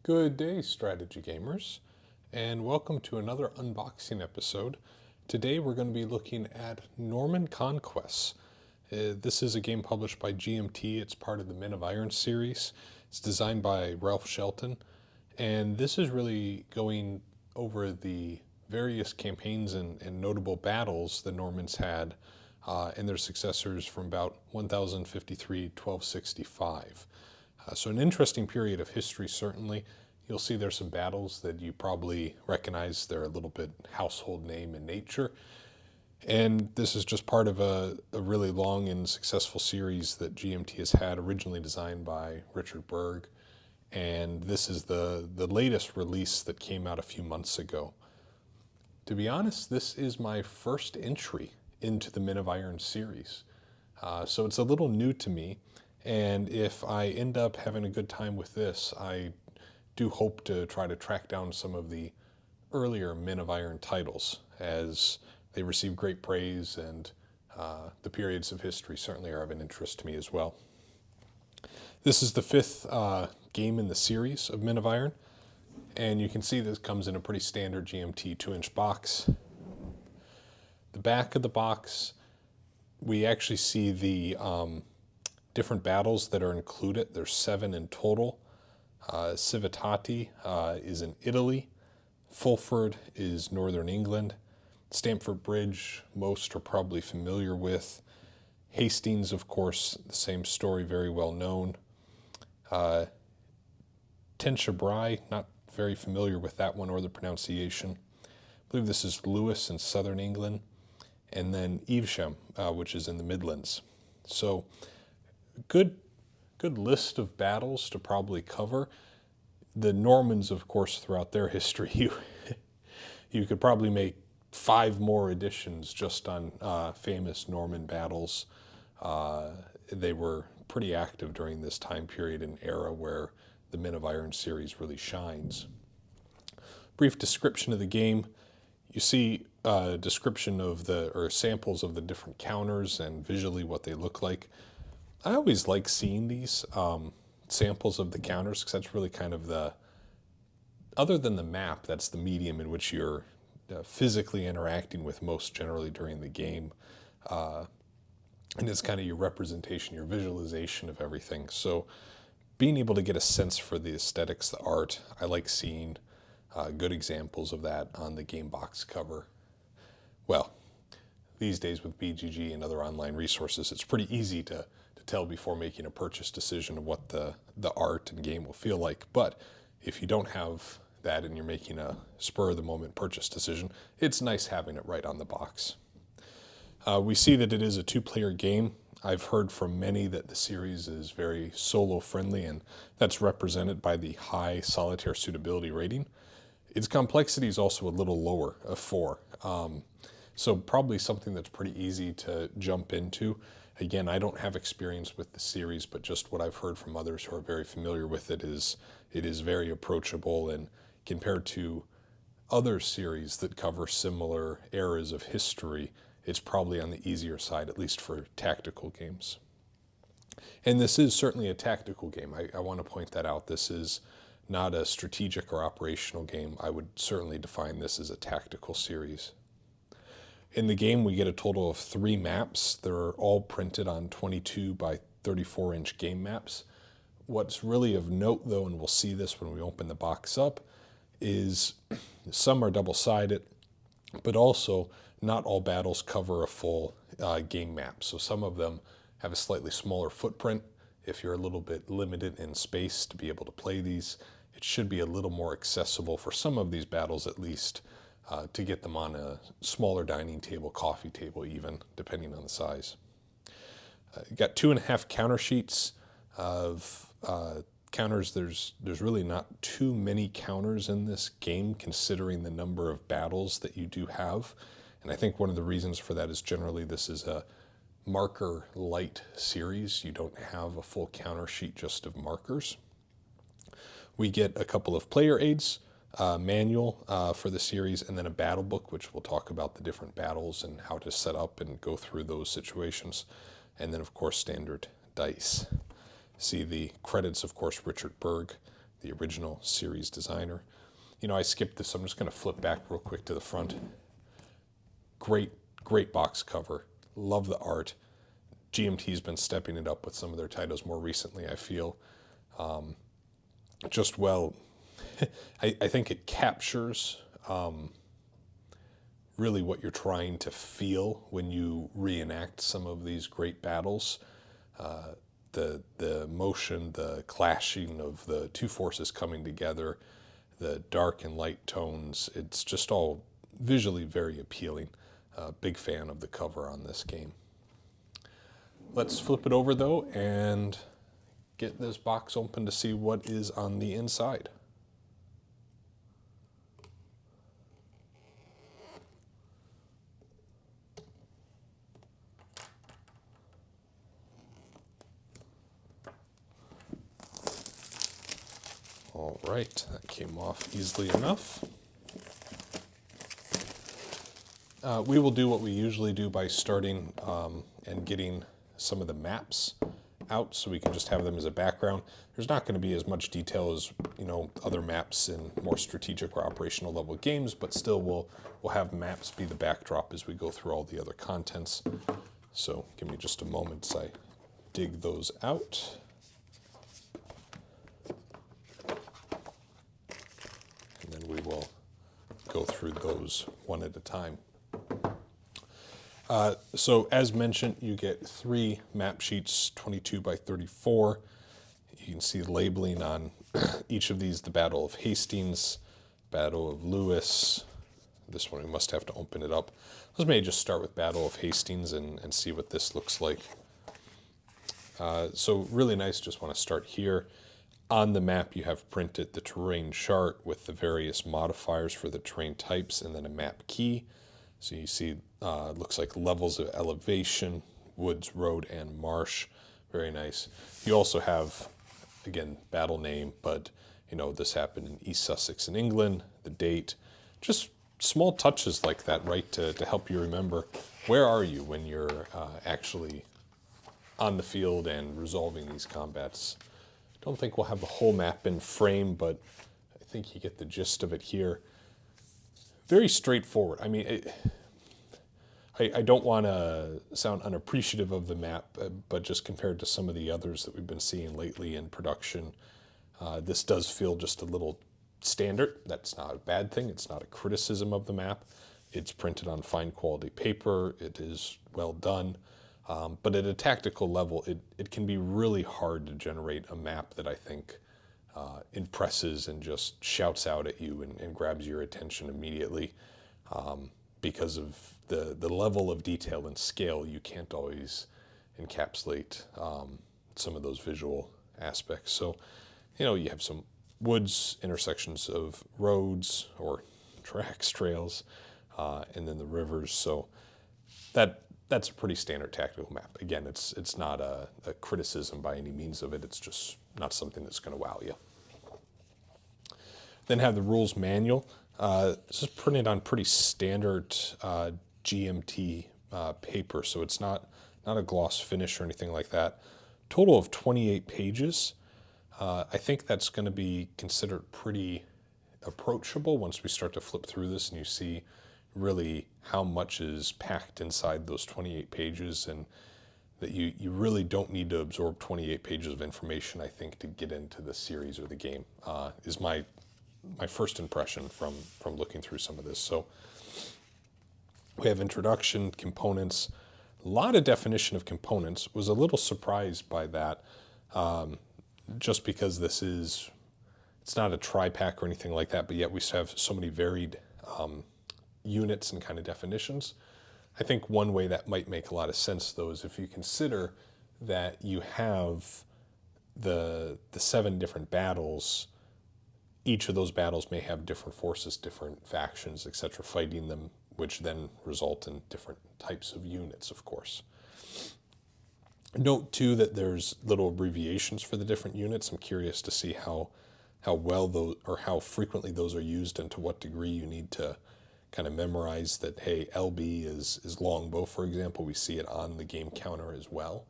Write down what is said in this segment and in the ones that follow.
Good day, strategy gamers, and welcome to another unboxing episode. Today we're going to be looking at Norman Conquests. This is a game published by GMT. It's part of the Men of Iron series. It's designed by Ralph Shelton, and this is really going over the various campaigns and notable battles the Normans had and their successors from about 1053 to 1265. So an interesting period of history, certainly. You'll see there's some battles that you probably recognize. They're a little bit household name in nature. And this is just part of a really long and successful series that GMT has had, originally designed by Richard Berg. And this is the latest release that came out a few months ago. To be honest, this is my first entry into the Men of Iron series. So it's a little new to me. And if I end up having a good time with this, I do hope to try to track down some of the earlier Men of Iron titles, as they receive great praise, and the periods of history certainly are of an interest to me as well. This is the fifth game in the series of Men of Iron, and you can see this comes in a pretty standard GMT 2-inch box. The back of the box, we actually see the different battles that are included. There's 7 in total. Civitati is in Italy. Fulford is northern England. Stamford Bridge, most are probably familiar with. Hastings, of course, the same story, very well known. Tenchebrai, not very familiar with that one or the pronunciation. I believe this is Lewis in southern England. And then Evesham, which is in the Midlands. So good list of battles to probably cover. The Normans, of course, throughout their history, you could probably make 5 more editions just on famous Norman battles. They were pretty active during this time period and era where the Men of Iron series really shines. Brief description of the game. You see a description of samples of the different counters and visually what they look like. I always like seeing these samples of the counters, because that's really kind of other than the map, that's the medium in which you're physically interacting with most generally during the game. And it's kind of your representation, your visualization of everything. So being able to get a sense for the aesthetics, the art, I like seeing good examples of that on the game box cover. Well, these days with BGG and other online resources, it's pretty easy to tell before making a purchase decision of what the art and game will feel like. But if you don't have that and you're making a spur-of-the-moment purchase decision, it's nice having it right on the box. We see that it is a 2-player game. I've heard from many that the series is very solo-friendly, and that's represented by the high solitaire suitability rating. Its complexity is also a little lower, a 4. So probably something that's pretty easy to jump into. Again, I don't have experience with the series, but just what I've heard from others who are very familiar with it is very approachable, and compared to other series that cover similar eras of history, it's probably on the easier side, at least for tactical games. And this is certainly a tactical game. I want to point that out. This is not a strategic or operational game. I would certainly define this as a tactical series. In the game, we get a total of 3 maps. They're all printed on 22 by 34-inch game maps. What's really of note, though, and we'll see this when we open the box up, is some are double-sided, but also not all battles cover a full game map. So some of them have a slightly smaller footprint. If you're a little bit limited in space to be able to play these, it should be a little more accessible for some of these battles, at least, to get them on a smaller dining table, coffee table even, depending on the size. You got 2.5 counter sheets of counters. There's really not too many counters in this game, considering the number of battles that you do have. And I think one of the reasons for that is generally this is a marker light series. You don't have a full counter sheet just of markers. We get a couple of player aids, manual for the series, and then a battle book, which will talk about the different battles and how to set up and go through those situations. And then, of course, standard dice. See the credits, of course, Richard Berg the original series designer. You know, I skipped this, so I'm just going to flip back real quick to the front. Great, great box cover. Love the art. GMT's been stepping it up with some of their titles more recently, I feel. Just well, I think it captures really what you're trying to feel when you reenact some of these great battles. The motion, the clashing of the two forces coming together, the dark and light tones, it's just all visually very appealing. Big fan of the cover on this game. Let's flip it over though and get this box open to see what is on the inside. All right, that came off easily enough. We will do what we usually do by starting and getting some of the maps out so we can just have them as a background. There's not going to be as much detail as, you know, other maps in more strategic or operational level games, but still we'll have maps be the backdrop as we go through all the other contents. So give me just a moment as I dig those out. And then we will go through those one at a time. So as mentioned, you get 3 map sheets, 22 by 34. You can see the labeling on each of these: the Battle of Hastings, Battle of Lewis. This one we must have to open it up. Let's maybe just start with Battle of Hastings and see what this looks like. So really nice, just want to start here. On the map you have printed the terrain chart with the various modifiers for the terrain types and then a map key. So you see, looks like levels of elevation, woods, road, and marsh. Very nice. You also have, again, battle name, but you know, this happened in East Sussex in England, the date. Just small touches like that, right, to help you remember where are you when you're actually on the field and resolving these combats. Don't think we'll have the whole map in frame, but I think you get the gist of it here. Very straightforward. I mean, I don't want to sound unappreciative of the map, but just compared to some of the others that we've been seeing lately in production, this does feel just a little standard. That's not a bad thing. It's not a criticism of the map. It's printed on fine quality paper. It is well done. But at a tactical level, it can be really hard to generate a map that I think impresses and just shouts out at you and grabs your attention immediately. Because of the level of detail and scale, you can't always encapsulate some of those visual aspects. So, you know, you have some woods, intersections of roads or tracks, trails, and then the rivers. So that's a pretty standard tactical map. Again, it's not a criticism by any means of it. It's just not something that's going to wow you. Then have the rules manual. This is printed on pretty standard GMT paper, so it's not a gloss finish or anything like that. Total of 28 pages. I think that's going to be considered pretty approachable once we start to flip through this and you see really how much is packed inside those 28 pages, and that you really don't need to absorb 28 pages of information, I think, to get into the series or the game, is my first impression from looking through some of this. So we have introduction, components, a lot of definition of components. Was a little surprised by that, just because it's not a tri-pack or anything like that, but yet we have so many varied units and kind of definitions. I think one way that might make a lot of sense, though, is if you consider that you have the 7 different battles. Each of those battles may have different forces, different factions, etc., fighting them, which then result in different types of units, of course. Note, too, that there's little abbreviations for the different units. I'm curious to see how well those, or how frequently those are used, and to what degree you need to kind of memorize that, hey, LB is longbow, for example. We see it on the game counter as well.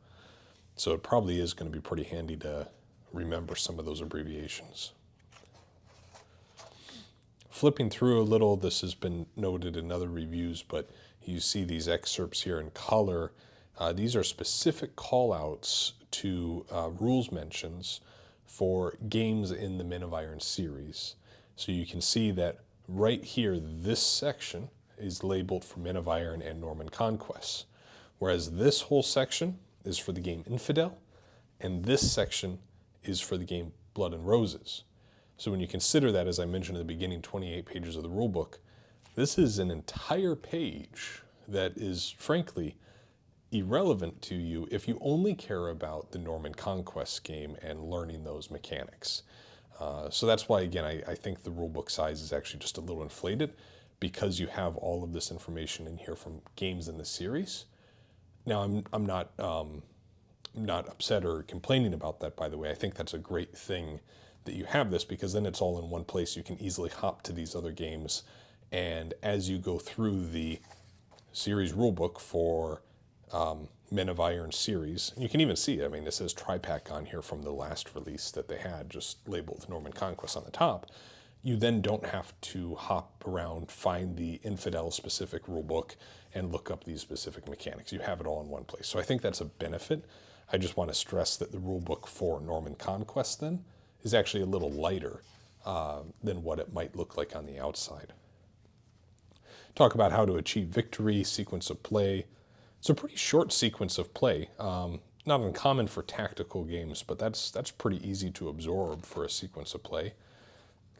So it probably is going to be pretty handy to remember some of those abbreviations. flipping through a little, this has been noted in other reviews, but you see these excerpts here in color. These are specific call-outs to rules mentions for games in the Men of Iron series. So you can see that right here, this section is labeled for Men of Iron and Norman Conquests, whereas this whole section is for the game Infidel, and this section is for the game Blood and Roses. So when you consider that, as I mentioned at the beginning, 28 pages of the rulebook, this is an entire page that is, frankly, irrelevant to you if you only care about the Norman Conquest game and learning those mechanics. So that's why, again, I think the rulebook size is actually just a little inflated, because you have all of this information in here from games in the series. Now, I'm not upset or complaining about that, by the way. I think that's a great thing that you have this, because then it's all in one place. You can easily hop to these other games, and as you go through the series rulebook for Men of Iron series, you can even see, I mean, this says tri-pack on here from the last release that they had, just labeled Norman Conquest on the top. You then don't have to hop around, find the Infidel specific rulebook, and look up these specific mechanics. You have it all in one place. So I think that's a benefit. I just want to stress that the rulebook for Norman Conquest then is actually a little lighter than what it might look like on the outside. Talk about how to achieve victory, sequence of play. It's a pretty short sequence of play. Not uncommon for tactical games, but that's pretty easy to absorb for a sequence of play.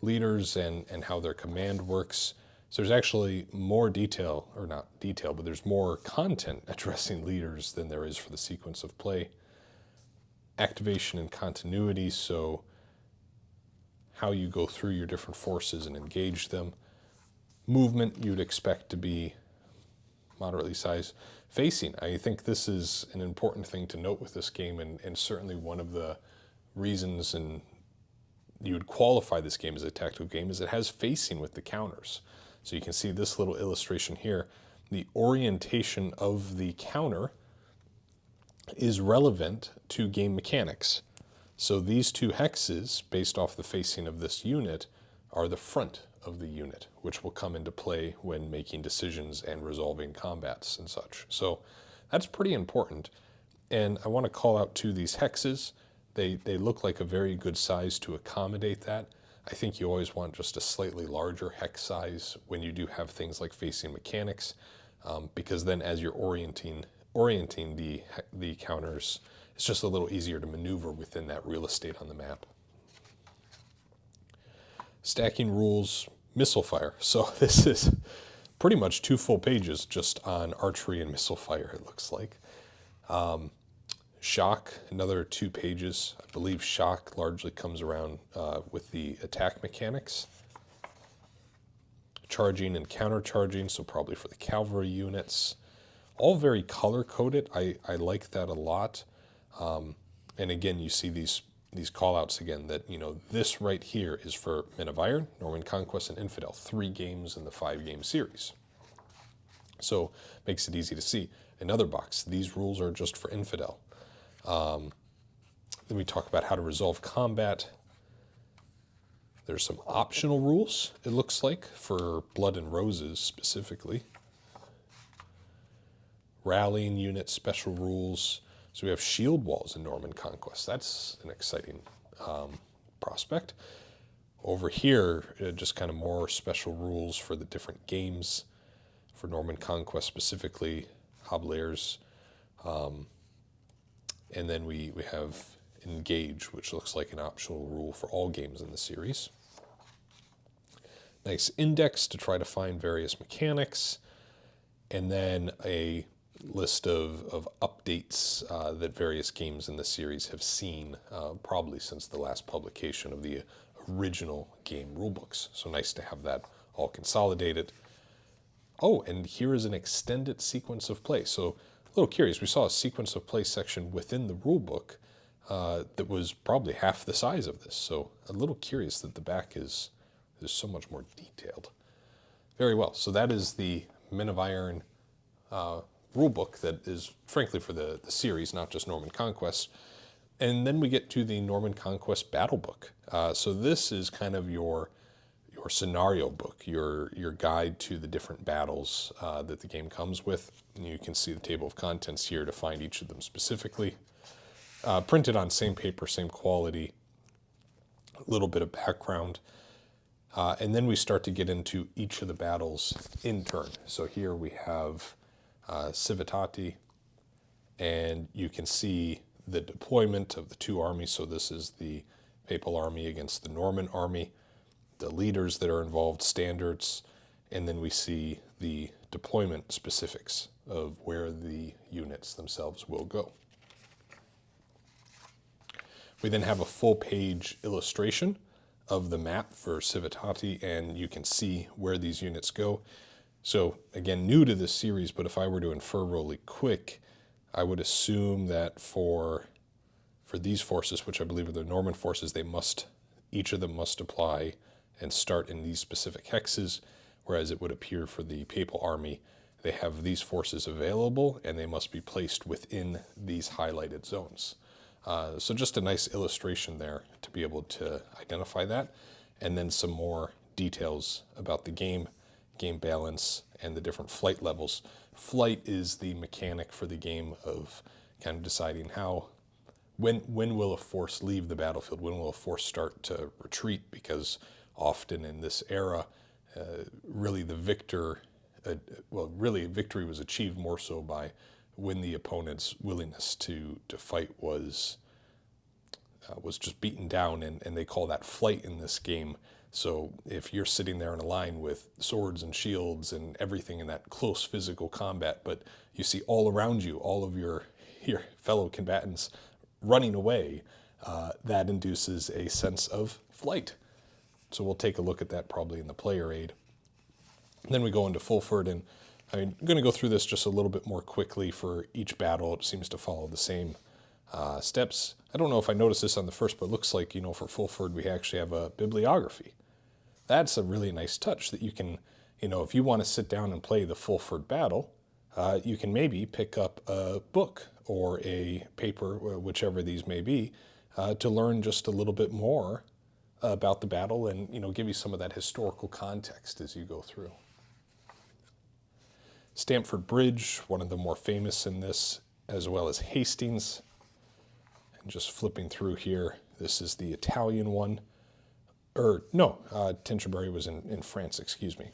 Leaders and how their command works. So there's actually more detail, or not detail, but there's more content addressing leaders than there is for the sequence of play. Activation and continuity, so how you go through your different forces and engage them. Movement you'd expect to be moderately sized. Facing, I think this is an important thing to note with this game, and certainly one of the reasons and you would qualify this game as a tactical game is it has facing with the counters. So you can see this little illustration here. The orientation of the counter is relevant to game mechanics. So these two hexes, based off the facing of this unit, are the front of the unit, which will come into play when making decisions and resolving combats and such. So that's pretty important. And I want to call out to these hexes. They look like a very good size to accommodate that. I think you always want just a slightly larger hex size when you do have things like facing mechanics, because then as you're orienting the counters, it's just a little easier to maneuver within that real estate on the map. Stacking rules, missile fire. So this is pretty much 2 full pages just on archery and missile fire, it looks like. Shock, another 2 pages. I believe shock largely comes around with the attack mechanics. Charging and counter-charging, so probably for the cavalry units. All very color-coded. I like that a lot. And again, you see these call-outs again that, you know, this right here is for Men of Iron, Norman Conquest, and Infidel. 3 games in the 5-game series. So makes it easy to see. Another box, these rules are just for Infidel. Then we talk about how to resolve combat. There's some optional rules, it looks like, for Blood and Roses specifically. Rallying unit special rules. So we have shield walls in Norman Conquest. That's an exciting prospect. Over here, just kind of more special rules for the different games for Norman Conquest, specifically Hobblers. And then we have Engage, which looks like an optional rule for all games in the series. Nice index to try to find various mechanics. And then a list of updates that various games in the series have seen, probably since the last publication of the original game rulebooks. So nice to have that all consolidated. Oh, and here is an extended sequence of play. So a little curious, we saw a sequence of play section within the rulebook that was probably half the size of this. So a little curious that the back is so much more detailed. Very well. So that is the Men of Iron rulebook that is, frankly, for the series, not just Norman Conquest. And then we get to the Norman Conquest battle book. So this is kind of your your scenario book, your guide to the different battles that the game comes with. And you can see the table of contents here to find each of them specifically. Printed on same paper, same quality, a little bit of background. And then we start to get into each of the battles in turn. So here we have Civitate, and you can see the deployment of the two armies. So this is the Papal army against the Norman army, the leaders that are involved, standards, and then we see the deployment specifics of where the units themselves will go. We then have a full page illustration of the map for Civitate, and you can see where these units go. So again, new to this series, but if I were to infer really quick, I would assume that for these forces, which I believe are the Norman forces, each of them must apply and start in these specific hexes, whereas it would appear for the Papal army, they have these forces available and they must be placed within these highlighted zones. So just a nice illustration there to be able to identify that, and then some more details about the game balance, and the different flight levels. Flight is the mechanic for the game of kind of deciding when will a force leave the battlefield, when will a force start to retreat, because often in this era, really victory was achieved more so by when the opponent's willingness to fight was just beaten down, and they call that flight in this game. So if you're sitting there in a line with swords and shields and everything in that close physical combat, but you see all around you, all of your fellow combatants running away, that induces a sense of flight. So we'll take a look at that probably in the player aid. And then we go into Fulford, and I'm going to go through this just a little bit more quickly for each battle. It seems to follow the same steps. I don't know if I noticed this on the first, but it looks like, for Fulford, we actually have a bibliography. That's a really nice touch that you can, if you want to sit down and play the Fulford battle, you can maybe pick up a book or a paper, whichever these may be, to learn just a little bit more about the battle and, give you some of that historical context as you go through. Stamford Bridge, one of the more famous in this, as well as Hastings. And just flipping through here, this is the Italian one. Tenterbury was in France, excuse me.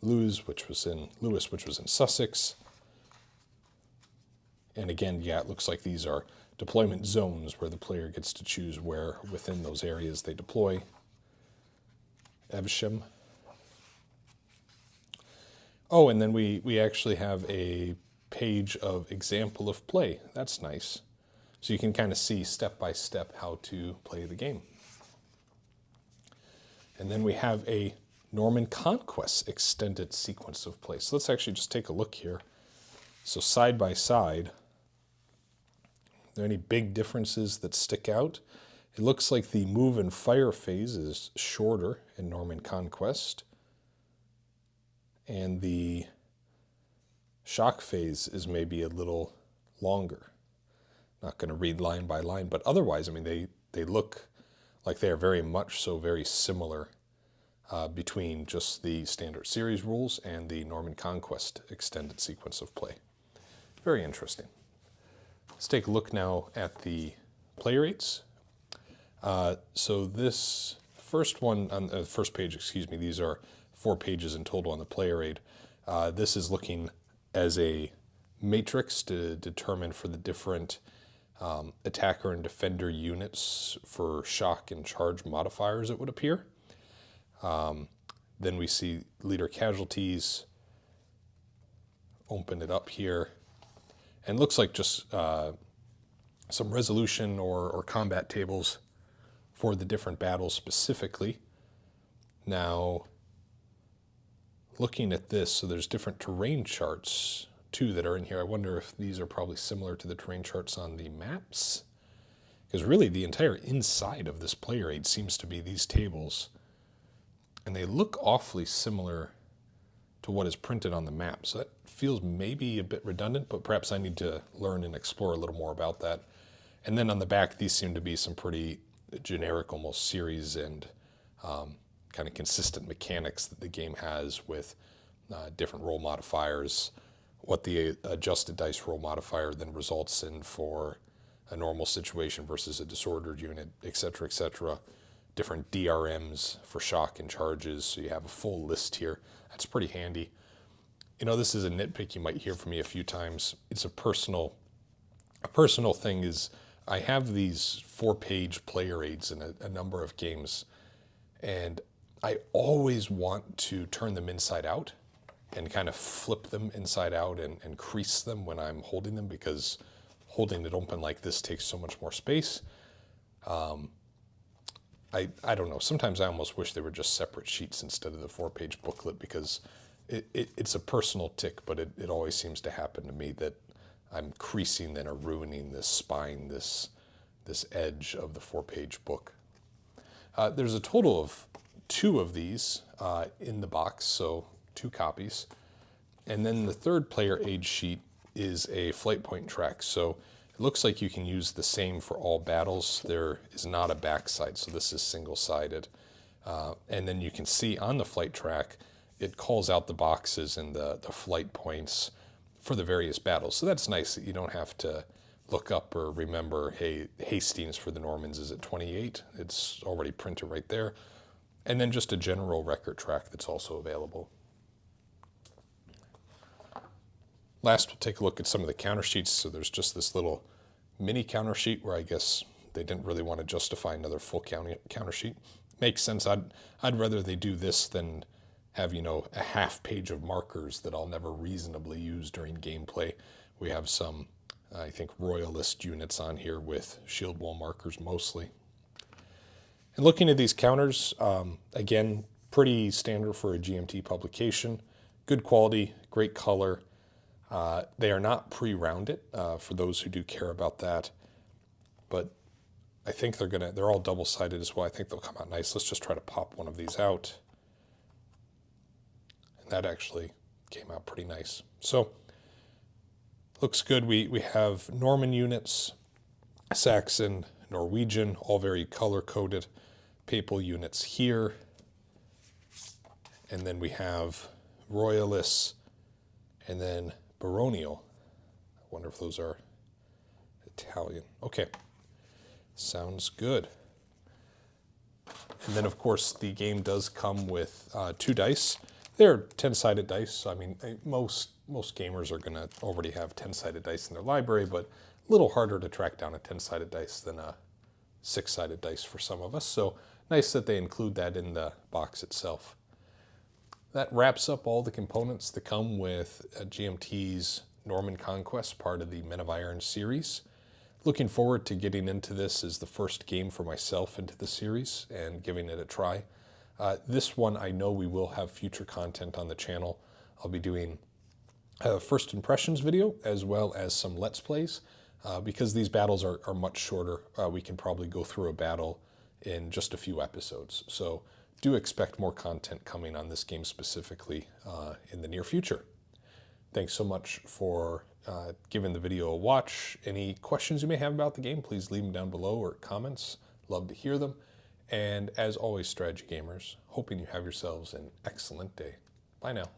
Lewes, which was in Sussex. And again, it looks like these are deployment zones where the player gets to choose where within those areas they deploy. Evesham. Oh, and then we actually have a page of example of play. That's nice. So you can kind of see step by step how to play the game. And then we have a Norman Conquests extended sequence of play. So let's actually just take a look here. So side by side, are there any big differences that stick out? It looks like the move and fire phase is shorter in Norman Conquest, and the shock phase is maybe a little longer. Not going to read line by line, but otherwise, they look like they are very much so very similar between just the standard series rules and the Norman Conquest extended sequence of play. Very interesting. Let's take a look now at the player aids. So this first one on the first page, these are 4 pages in total on the player aid. This is looking as a matrix to determine for the different attacker and defender units for shock and charge modifiers, it would appear. Then we see leader casualties. Open it up here. And looks like just some resolution or combat tables for the different battles specifically. Now, looking at this, so there's different terrain charts too that are in here. I wonder if these are probably similar to the terrain charts on the maps. Because really the entire inside of this player aid seems to be these tables. And they look awfully similar to what is printed on the map. So that feels maybe a bit redundant, but perhaps I need to learn and explore a little more about that. And then on the back, these seem to be some pretty generic, almost series and kind of consistent mechanics that the game has with different roll modifiers, what the adjusted dice roll modifier then results in for a normal situation versus a disordered unit, etc., etc. Different DRMs for shock and charges, so you have a full list here. That's pretty handy. You know, this is a nitpick you might hear from me a few times. It's a personal thing is I have these 4-page player aids in a number of games, and I always want to turn them inside out and kind of flip them inside out and crease them when I'm holding them, because holding it open like this takes so much more space. I don't know. Sometimes I almost wish they were just separate sheets instead of the 4-page booklet, because it's a personal tick, but it always seems to happen to me that I'm creasing then or ruining this spine, this edge of the 4-page book. There's a total of 2 of these in the box, so 2 copies. And then the third player aid sheet is a flight point track. So it looks like you can use the same for all battles. There is not a backside, so this is single-sided. And then you can see on the flight track, it calls out the boxes and the flight points for the various battles. So that's nice that you don't have to look up or remember, hey, Hastings for the Normans is at 28. It's already printed right there. And then just a general record track that's also available. Last, we'll take a look at some of the counter sheets. So there's just this little mini counter sheet where I guess they didn't really want to justify another full counter sheet. Makes sense. I'd rather they do this than have, you know, a half page of markers that I'll never reasonably use during gameplay. We have some, I think, royalist units on here with shield wall markers mostly. And looking at these counters, again, pretty standard for a GMT publication. Good quality, great color. They are not pre-rounded for those who do care about that, but I think they're all double-sided as well. I think they'll come out nice. Let's just try to pop one of these out. And that actually came out pretty nice. So looks good. We have Norman units, Saxon, Norwegian, all very color-coded. Papal units here. And then we have Royalists, and then Baronial. I wonder if those are Italian. Okay, sounds good. And then, of course, the game does come with 2 dice. They're 10-sided dice. I mean, most gamers are going to already have 10-sided dice in their library, but a little harder to track down a 10-sided dice than a 6-sided dice for some of us. So nice that they include that in the box itself. That wraps up all the components that come with GMT's Norman Conquests, part of the Men of Iron series. Looking forward to getting into this as the first game for myself into the series and giving it a try. This one, I know we will have future content on the channel. I'll be doing a first impressions video as well as some Let's Plays. Because these battles are much shorter, we can probably go through a battle in just a few episodes. So do expect more content coming on this game specifically in the near future. Thanks so much for giving the video a watch. Any questions you may have about the game, please leave them down below or comments. Love to hear them. And as always, strategy gamers, hoping you have yourselves an excellent day. Bye now.